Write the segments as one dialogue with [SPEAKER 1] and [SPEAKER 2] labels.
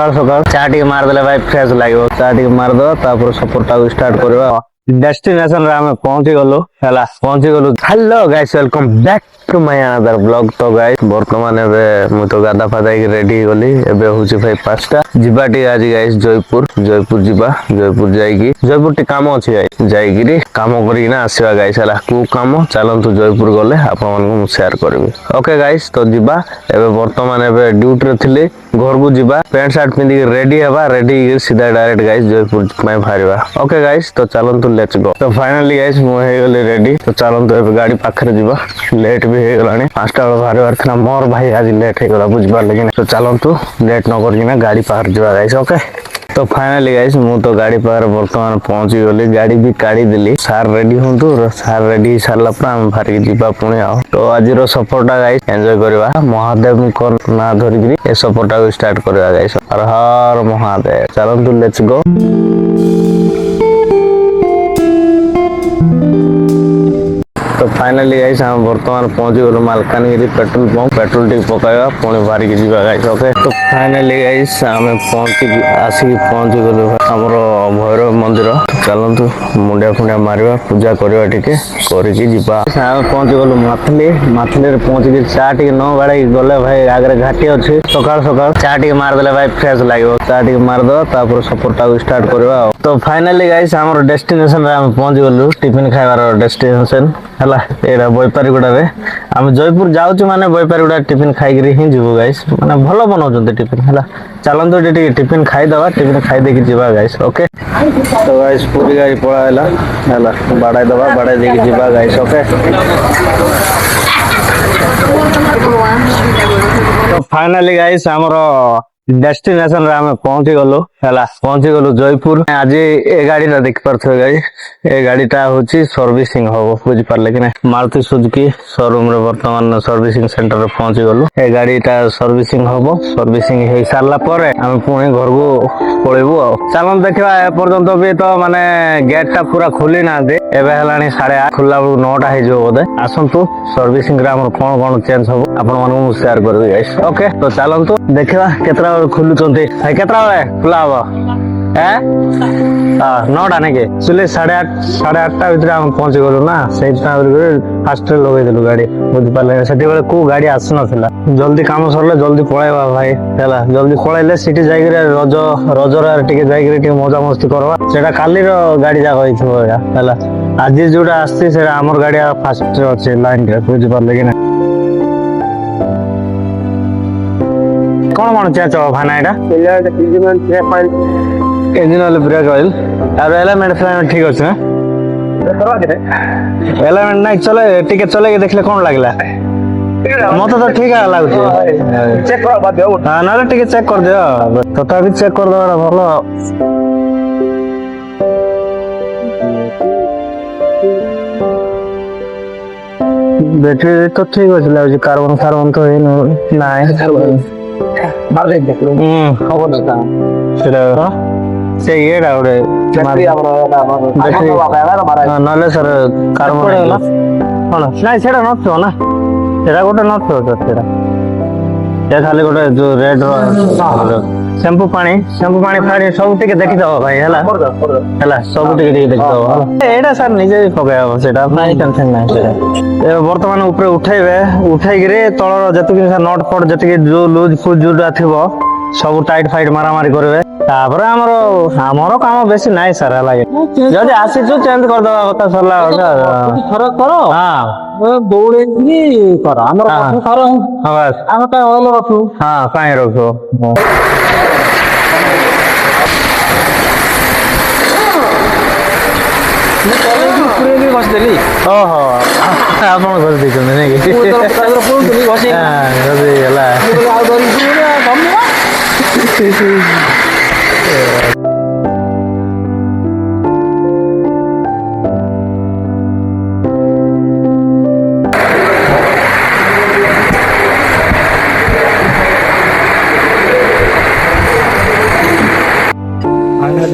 [SPEAKER 1] सकाल सकाल चा टी मारदेले भाई फ्रेश लगे चा टी मारद सफर स्टार्ट करवा डेस्टिनेशन रे हमें पहुंची गलु हैला पहुंची गलु। Hello guys welcome back to my another blog. तो गाइस वर्तमान एबे मु तो गादा फादा के रेडी गली एबे होची भाई 5टा जिबाटी आज गाइस जयपुर जिबा जयपुर जाईकी जयपुर टी काम अछि गाइस जाईकी काम करी ना आसीबा गाइस हैला को काम चलंतु जयपुर गले आपन मन को शेयर करबी। ओके गाइस तो जिबा एबे वर्तमान एबे ड्यूटी रे थिले घर को जिबा पैंट शर्ट पिंदी के रेडी हेबा रेडी सीधा डायरेक्ट गाइस जयपुर में भारीबा। ओके गाइस तो चलंतु लेट्स गो। तो फाइनली गाइस मु हे गले रेडी तो चलंतु एबे गाड़ी पाखरे जिबा लेट भी हे गलानी 5टा बेला भारीबार थना मोर भाई आज लेट हे गला बुझबार लेकिन तो चलंतु लेट न करकिना गाड़ी पाखरे जिबा गाइस। ओके तो फाइनली गाइस मु तो गाड़ी पाखरे वर्तमान पहुंची गली गाड़ी भी काढ़ी देली सार रेडी होंतु सार रेडी सारला पर हम भारी जिबा पुणी आ। तो आज रो सफरटा गाइस एंजॉय करबा महादेव को ना धरिगिरी ए सफरटा को स्टार्ट करबा गाइस। हर हर महादेव चलंतु लेट्स गो। तो फाइनली गाइस हम वर्तमान पहुंची गलु मालकानगिरी पेट्रोल पंप पेट्रोल टी पकाइबा पुणी भारी के जिबा गाइस। ओके तो फाइनली गाइस हमें पहुंची गलु हमर भैरव मंदिर चलंतु मुंडिया फुंडिया मारिबा पूजा करबा टिके करिकी जिबा। हम पहुंची गलु माथले रे पहुंची के चा टिके न गाड़ी गले भाई आगरे घाटी अछि सकाल सकाल चा टिके मार देले भाई फ्रेश लागियो चा टिके मार दो तापर सफरटा को स्टार्ट करबा। तो फाइनली गाइस हमर डेस्टिनेशन रे हम पहुंची गलु टिफिन खाइबार डेस्टिनेशन हला एडा बोईपारीगुड़ा रे हम जयपुर जाउछु माने बोईपारीगुड़ा टिफिन खाइ गिरी ही जिवो गाइस माने भलो बनाउछन टिफिन हला चलंतु टिके टिफिन खाइ दबा टिफिन खाइ देकी जिबा गाइस। ओके तो गाइस पूरी गाड़ी पळाइला हला बाडाई दबा बाडाई देकी जिबा गाइस। ओके तो फाइनली गाइस हमरो डेस्टिनेशन रे हमें पहुंची गलु जयपुर। आज ए गाड़ीटा देख पारथो गाइस ए गाड़ीटा होची सर्विसिंग हो बुझ पारले कि ना मारुति सुजुकी शोरूम रे वर्तमान सर्विसिंग सेंटर रे पहुंची गलु ए गाड़ीटा सर्विसिंग होबो सर्विसिंग हे सारला परे हम पुणी घर को पळेबो। चलन देखबा ए पर्यंत भी तो माने गेटटा पूरा खुली ना दे एबे हलानी 8:30 खुला 9टा हे जो बोदे आसंतु सर्विसिंग रे हमर कोन चेंज होबो आपन मानू शेयर करबी गाइस। ओके तो चलंतु देखबा केतरा खुलुचंती भाई केतरा बेले खुला हबो ए 9टा ने के सुले 8:30 भीतर हम पहुंच गलु ना सेई फास्ट लगे देलु गाड़ी बुझ पाले सेठी बेले को गाड़ी आस नथिला जल्दी काम सरले जल्दी पळाइबा भाई हैला जल्दी पळाइले सिटी जाई रे रजर टिके जाई रे टिके मजा मस्ती करबा सेटा काली रो गाड़ी जा होइथो हैला आज जोटा आस्ती सेटा हमर गाड़ी फास्ट अछि लाइन रे बुझ पाले कि ना कौन चेंज हो भाना एटा इंजन ऑयल ब्रेक ऑयल और एलिमेंट फ्रेम ठीक अछि ना एलिमेंट नहीं चले टिके चले के देखले कोन लागला मत तो ठीक है लागु चेक कर बा देउ हां ना टिके चेक कर दियो तथापि चेक कर दबा भलो बैटरी तो ठीक अछि लागु कार्बन तो नाही कार्बन बारे देखलो खबर दता सेरा से येडा ओडे बैटरी बैटरी नले सर कार्बन होला कोन नाही सेडा नथो ना सेडा गोटे नथो सेडा ए खाली गोटे जो रेड रो शैम्पू पानी फाड़ी सब टिके देखि दो भाई हैला सब टिके देखि दो एडा सर निजे पकाय सेडा नाही टेंशन नाही सेडा ए वर्तमान ऊपर उठाई गिरे तळर जति नट फट जति जो लूज फुज जोडा थिबो सब टाइट फाइट मारा मारी करबे तापर हमरो काम बेसी नाही सर हला जदी आसी जो चेंज कर दवा कथा सरला फरक करो हां दौड़े की कर हमरो करो हां बस हम का ऑयल रखू हां काहे रखो ओहो आपण घर देखो नहीं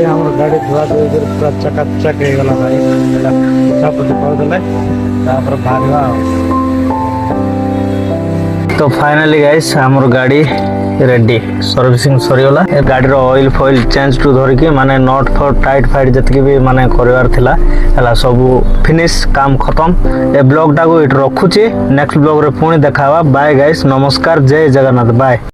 [SPEAKER 1] हमर गाड़ी धुआ पूरा चकाचक हे गला भाई सब कुछ कर देले तापर भागवा। तो फाइनली गाइस हमर गाड़ी ରେଡି ସର୍ଭିସିଂ ସରିଗଲା ଏ ଗାଡ଼ିର ଅଏଲ ଫଏଲ ଚେଞ୍ଜ ଟୁ ଧରିକି ମାନେ ନଟ୍ ଫଟ୍ ଟାଇଟ୍ ଫାଇଟ୍ ଯେତିକି ବି ମାନେ କରିବାର ଥିଲା ହେଲା ସବୁ ଫିନିଶ କାମ ଖତମ ଏ ବ୍ଲଗଟାକୁ ଏଠି ରଖୁଛି ନେକ୍ସଟ ବ୍ଲଗରେ ପୁଣି ଦେଖା ହେବା ବାଏ ଗାଇସ୍ ନମସ୍କାର ଜୟ ଜଗନ୍ନାଥ ବାଏ।